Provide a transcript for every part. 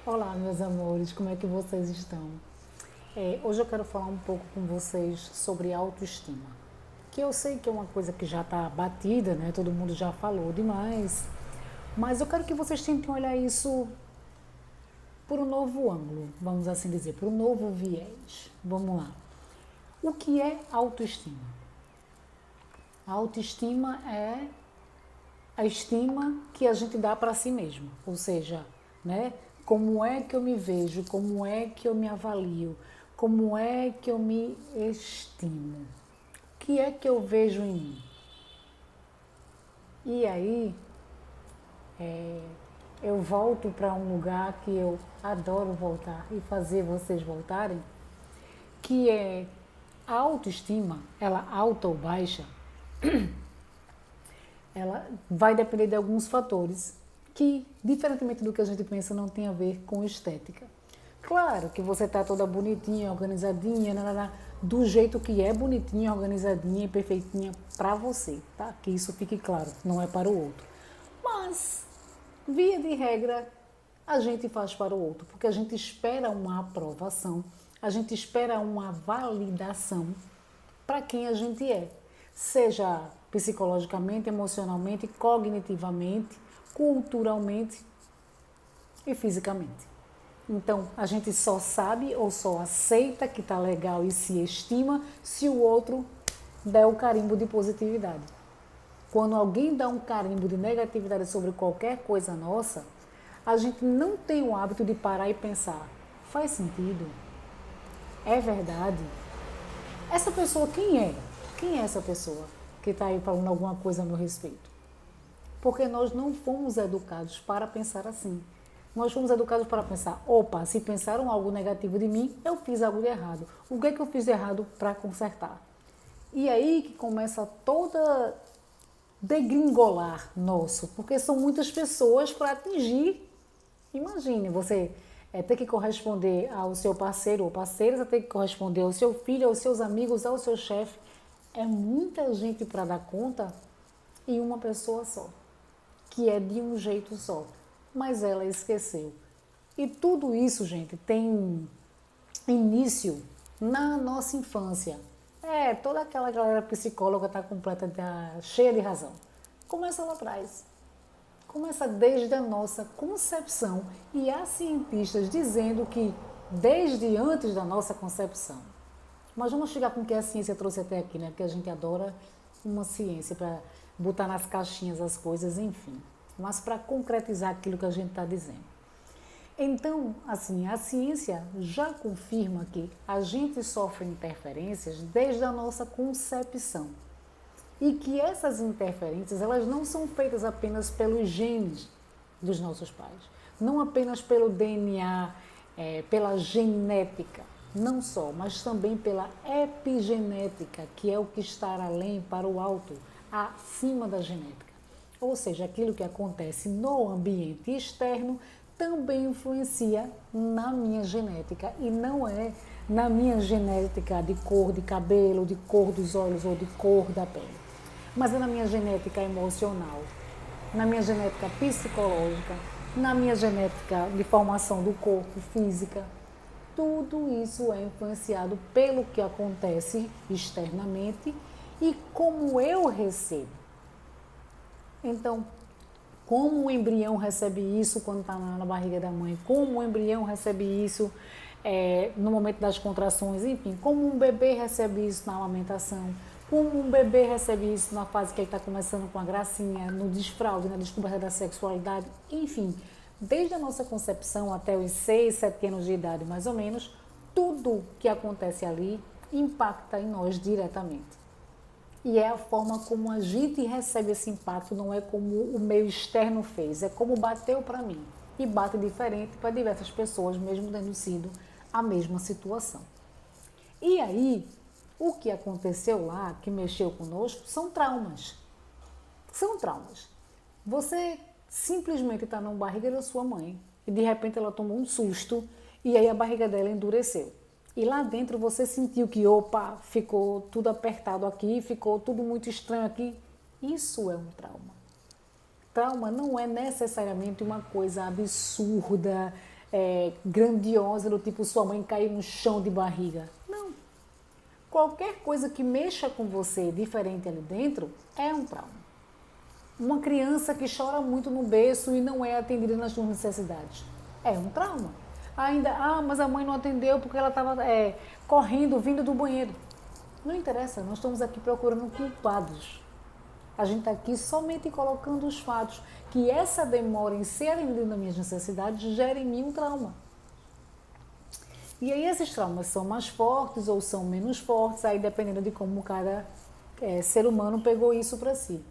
Olá, meus amores, como é que vocês estão? Hoje eu quero falar um pouco com vocês sobre autoestima, que eu sei que é uma coisa que já está batida, né? Todo mundo já falou demais, mas eu quero que vocês tentem olhar isso por um novo ângulo, vamos assim dizer, por um novo viés. Vamos lá. O que é autoestima? A autoestima é a estima que a gente dá para si mesmo, ou seja, né? Como é que eu me vejo, como é que eu me avalio, como é que eu me estimo, o que é que eu vejo em mim. E aí eu volto para um lugar que eu adoro voltar e fazer vocês voltarem, que é a autoestima, ela alta ou baixa, ela vai depender de alguns fatores que, diferentemente do que a gente pensa, não tem a ver com estética. Claro que você está toda bonitinha, organizadinha, do jeito que é bonitinha, organizadinha e perfeitinha para você, tá? Que isso fique claro, não é para o outro. Mas, via de regra, a gente faz para o outro, porque a gente espera uma aprovação, a gente espera uma validação para quem a gente é, seja psicologicamente, emocionalmente, cognitivamente, culturalmente e fisicamente. Então, a gente só sabe ou só aceita que está legal e se estima se o outro der o carimbo de positividade. Quando alguém dá um carimbo de negatividade sobre qualquer coisa nossa, a gente não tem o hábito de parar e pensar: faz sentido? É verdade? Essa pessoa quem é? Quem é essa pessoa que está aí falando alguma coisa a meu respeito? Porque nós não fomos educados para pensar assim. Nós fomos educados para pensar: opa, se pensaram algo negativo de mim, eu fiz algo de errado. O que é que eu fiz de errado para consertar? E aí que começa toda degringolar nosso, porque são muitas pessoas para atingir. Imagine você ter que corresponder ao seu parceiro ou parceira, você tem que corresponder ao seu filho, aos seus amigos, ao seu chefe. É muita gente para dar conta e uma pessoa só, que é de um jeito só, mas ela esqueceu. E tudo isso, gente, tem início na nossa infância. Toda aquela galera psicóloga está completa, tá cheia de razão. Começa lá atrás. Começa desde a nossa concepção e há cientistas dizendo que desde antes da nossa concepção. Mas vamos chegar com o que a ciência trouxe até aqui, né? Porque a gente adora uma ciência para botar nas caixinhas as coisas, enfim. Mas para concretizar aquilo que a gente está dizendo. Então, assim, a ciência já confirma que a gente sofre interferências desde a nossa concepção. E que essas interferências, elas não são feitas apenas pelos genes dos nossos pais, não apenas pelo DNA, pela genética, não só, mas também pela epigenética, que é o que está além, para o alto, acima da genética. Ou seja, aquilo que acontece no ambiente externo também influencia na minha genética e não é na minha genética de cor de cabelo, de cor dos olhos ou de cor da pele, mas é na minha genética emocional, na minha genética psicológica, na minha genética de formação do corpo, física. Tudo isso é influenciado pelo que acontece externamente e como eu recebo. Então, como o embrião recebe isso quando está na barriga da mãe, como o embrião recebe isso no momento das contrações, enfim, como um bebê recebe isso na amamentação, como um bebê recebe isso na fase que ele está começando com a gracinha, no desfraude, na descoberta da sexualidade, enfim, desde a nossa concepção até os 6, 7 anos de idade, mais ou menos, tudo que acontece ali impacta em nós diretamente. E é a forma como a gente recebe esse impacto, não é como o meio externo fez, é como bateu para mim. E bate diferente para diversas pessoas, mesmo tendo sido a mesma situação. E aí, o que aconteceu lá, que mexeu conosco, são traumas. São traumas. Você simplesmente está na barriga da sua mãe e de repente ela tomou um susto e aí a barriga dela endureceu. E lá dentro você sentiu que, opa, ficou tudo apertado aqui, ficou tudo muito estranho aqui. Isso é um trauma. Trauma não é necessariamente uma coisa absurda, grandiosa, do tipo sua mãe cair no chão de barriga. Não. Qualquer coisa que mexa com você diferente ali dentro é um trauma. Uma criança que chora muito no berço e não é atendida nas suas necessidades é um trauma. Ainda, mas a mãe não atendeu porque ela estava correndo, vindo do banheiro. Não interessa, nós estamos aqui procurando culpados. A gente está aqui somente colocando os fatos que essa demora em ser atendida nas minhas necessidades gera em mim um trauma. E aí esses traumas são mais fortes ou são menos fortes, aí dependendo de como cada ser humano pegou isso para si.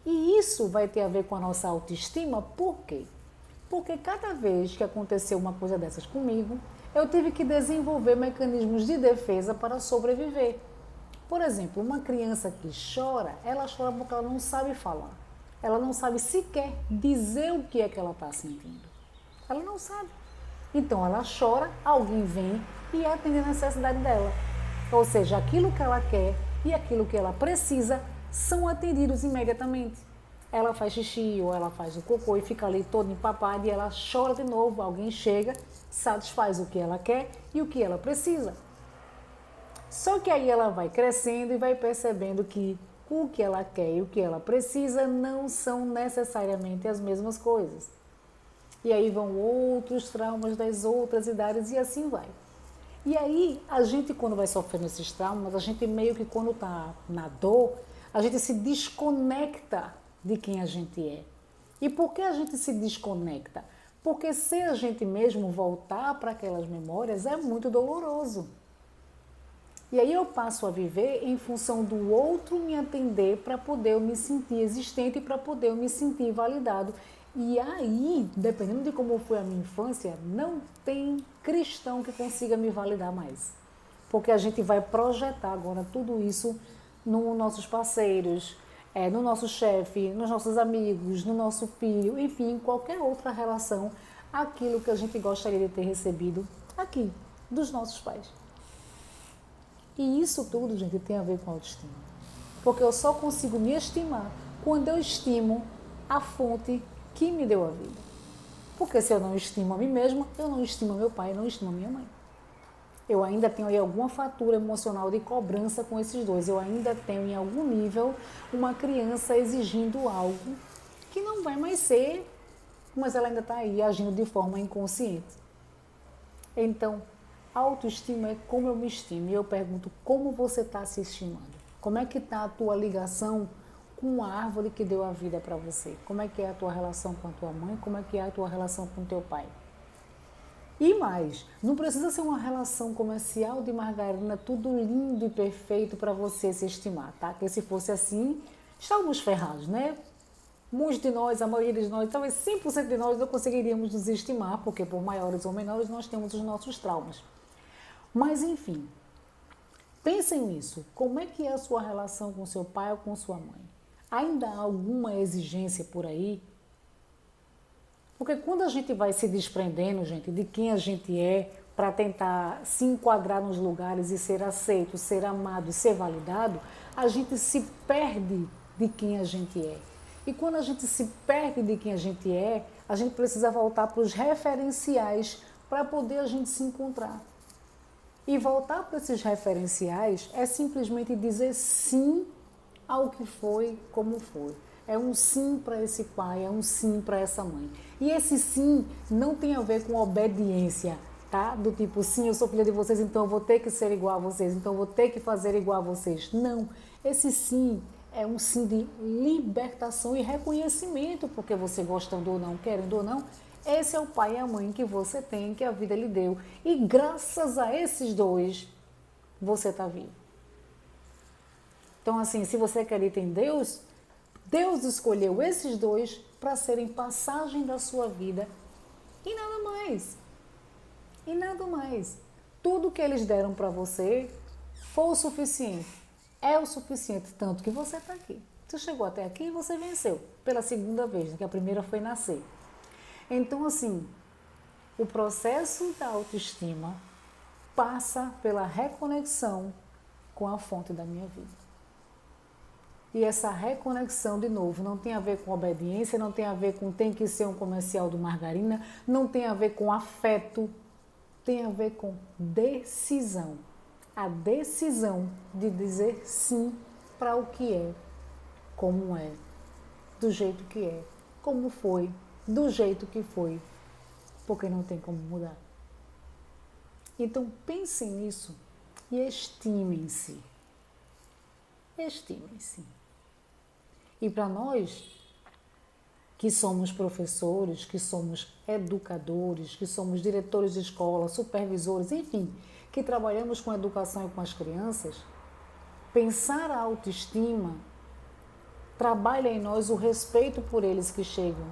E isso vai ter a ver com a nossa autoestima, por quê? Porque cada vez que aconteceu uma coisa dessas comigo, eu tive que desenvolver mecanismos de defesa para sobreviver. Por exemplo, uma criança que chora, ela chora porque ela não sabe falar. Ela não sabe sequer dizer o que é que ela está sentindo. Ela não sabe. Então ela chora, alguém vem e atende a necessidade dela. Ou seja, aquilo que ela quer e aquilo que ela precisa são atendidos imediatamente. Ela faz xixi ou ela faz o cocô e fica ali toda empapada e ela chora de novo. Alguém chega, satisfaz o que ela quer e o que ela precisa. Só que aí ela vai crescendo e vai percebendo que o que ela quer e o que ela precisa não são necessariamente as mesmas coisas. E aí vão outros traumas das outras idades e assim vai. E aí, a gente quando vai sofrendo esses traumas, a gente meio que quando está na dor, a gente se desconecta de quem a gente é. E por que a gente se desconecta? Porque se a gente mesmo voltar para aquelas memórias é muito doloroso. E aí eu passo a viver em função do outro me atender para poder eu me sentir existente e para poder eu me sentir validado. E aí, dependendo de como foi a minha infância, não tem cristão que consiga me validar mais. Porque a gente vai projetar agora tudo isso nos nossos parceiros, no nosso chefe, nos nossos amigos, no nosso filho, enfim, em qualquer outra relação, aquilo que a gente gostaria de ter recebido aqui, dos nossos pais. E isso tudo, gente, tem a ver com autoestima. Porque eu só consigo me estimar quando eu estimo a fonte que me deu a vida. Porque se eu não estimo a mim mesma, eu não estimo meu pai, eu não estimo a minha mãe. Eu ainda tenho aí alguma fatura emocional de cobrança com esses dois. Eu ainda tenho em algum nível uma criança exigindo algo que não vai mais ser, mas ela ainda está aí agindo de forma inconsciente. Então, a autoestima é como eu me estimo. E eu pergunto, como você está se estimando? Como é que está a tua ligação com a árvore que deu a vida para você? Como é que é a tua relação com a tua mãe? Como é que é a tua relação com o teu pai? E mais, não precisa ser uma relação comercial de margarina, tudo lindo e perfeito para você se estimar, tá? Porque se fosse assim, estávamos ferrados, né? Muitos de nós, a maioria de nós, talvez 100% de nós não conseguiríamos nos estimar, porque por maiores ou menores nós temos os nossos traumas. Mas enfim, pensem nisso. Como é que é a sua relação com seu pai ou com sua mãe? Ainda há alguma exigência por aí? Porque quando a gente vai se desprendendo, gente, de quem a gente é, para tentar se enquadrar nos lugares e ser aceito, ser amado e ser validado, a gente se perde de quem a gente é. E quando a gente se perde de quem a gente precisa voltar para os referenciais para poder a gente se encontrar. E voltar para esses referenciais é simplesmente dizer sim ao que foi, como foi. É um sim para esse pai, é um sim para essa mãe. E esse sim não tem a ver com obediência, tá? Do tipo, sim, eu sou filha de vocês, então eu vou ter que ser igual a vocês, então eu vou ter que fazer igual a vocês. Não, esse sim é um sim de libertação e reconhecimento, porque você gostando ou não, querendo ou não, esse é o pai e a mãe que você tem, que a vida lhe deu. E graças a esses dois, você está vivo. Então, assim, se você acredita em Deus, Deus escolheu esses dois para serem passagem da sua vida e nada mais. E nada mais. Tudo que eles deram para você foi o suficiente. É o suficiente, tanto que você está aqui. Você chegou até aqui e você venceu pela segunda vez, que a primeira foi nascer. Então, assim, o processo da autoestima passa pela reconexão com a fonte da minha vida. E essa reconexão, de novo, não tem a ver com obediência, não tem a ver com tem que ser um comercial do margarina, não tem a ver com afeto, tem a ver com decisão. A decisão de dizer sim para o que é, como é, do jeito que é, como foi, do jeito que foi, porque não tem como mudar. Então pensem nisso e estimem-se. Estimem-se. E para nós, que somos professores, que somos educadores, que somos diretores de escola, supervisores, enfim, que trabalhamos com educação e com as crianças, pensar a autoestima trabalha em nós o respeito por eles que chegam,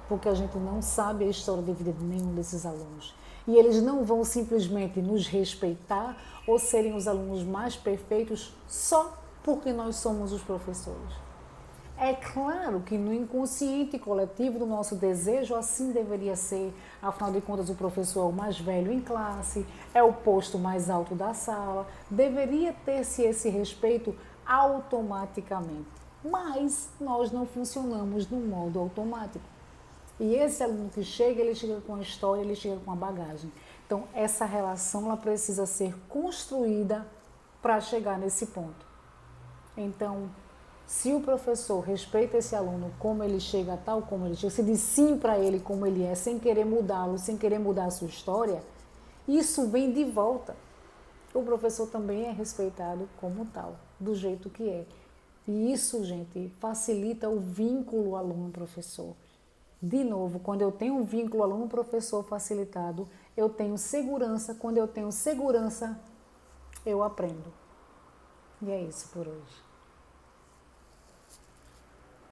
porque a gente não sabe a história de vida de nenhum desses alunos. E eles não vão simplesmente nos respeitar ou serem os alunos mais perfeitos só porque nós somos os professores. É claro que no inconsciente coletivo do nosso desejo assim deveria ser. Afinal de contas, o professor é o mais velho em classe, é o posto mais alto da sala. Deveria ter-se esse respeito automaticamente. Mas nós não funcionamos no modo automático. E esse aluno que chega, ele chega com a história, ele chega com a bagagem. Então, essa relação ela precisa ser construída para chegar nesse ponto. Então, se o professor respeita esse aluno como ele chega, tal como ele chega, se diz sim para ele como ele é, sem querer mudá-lo, sem querer mudar a sua história, isso vem de volta. O professor também é respeitado como tal, do jeito que é. E isso, gente, facilita o vínculo aluno-professor. De novo, quando eu tenho um vínculo aluno-professor facilitado, eu tenho segurança. Quando eu tenho segurança, eu aprendo. E é isso por hoje.